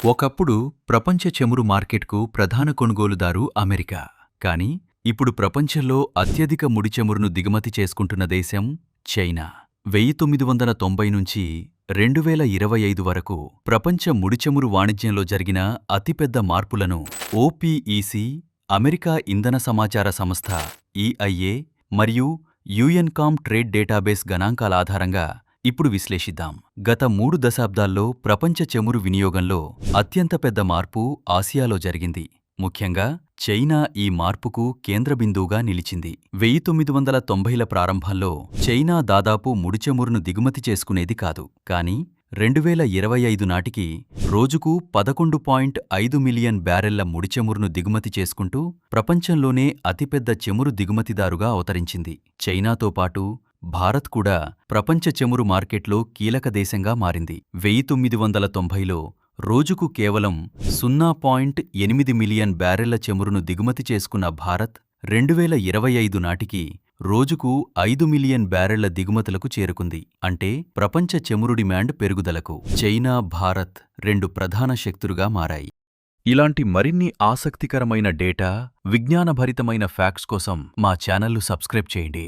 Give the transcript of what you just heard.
ఒకప్పుడు ప్రపంచ చమురు మార్కెట్కు ప్రధాన కొనుగోలుదారు అమెరికా. కానీ ఇప్పుడు ప్రపంచంలో అత్యధిక ముడి చమురును దిగుమతి చేసుకుంటున్న దేశం చైనా. 1990 నుంచి 2025 వరకు ప్రపంచ ముడిచమురు వాణిజ్యంలో జరిగిన అతిపెద్ద మార్పులను ఓపీఈసీ, అమెరికా ఇంధన సమాచార సంస్థ ఈఐఏ మరియు యుఎన్కామ్ ట్రేడ్ డేటాబేస్ గణాంకాల ఆధారంగా ఇప్పుడు విశ్లేషిద్దాం. గత 3 దశాబ్దాల్లో ప్రపంచ చమురు వినియోగంలో అత్యంత పెద్ద మార్పు ఆసియాలో జరిగింది. ముఖ్యంగా చైనా ఈ మార్పుకు కేంద్రబిందువుగా నిలిచింది. 1990ల ప్రారంభంలో చైనా దాదాపు ముడిచమురును దిగుమతి చేసుకునేది కాదు. కానీ 2025 నాటికి రోజుకు 11.5 మిలియన్ బ్యారెళ్ల ముడిచమురును దిగుమతి చేసుకుంటూ ప్రపంచంలోనే అతిపెద్ద చమురు దిగుమతిదారుగా అవతరించింది. చైనాతో పాటు భారత్ కూడా ప్రపంచ చమురు మార్కెట్లో కీలక దేశంగా మారింది. 1990లో రోజుకు కేవలం 0.8 మిలియన్ బ్యారెళ్ల చమురును దిగుమతి చేసుకున్న భారత్ 2025 నాటికి రోజుకు 5 మిలియన్ బ్యారెళ్ల దిగుమతులకు చేరుకుంది. అంటే ప్రపంచ చమురు డిమాండ్ పెరుగుదలకు చైనా, భారత్ 2 ప్రధాన శక్తులుగా మారాయి. ఇలాంటి మరిన్ని ఆసక్తికరమైన డేటా, విజ్ఞానభరితమైన ఫ్యాక్ట్స్ కోసం మా ఛానల్ను సబ్స్క్రైబ్ చేయండి.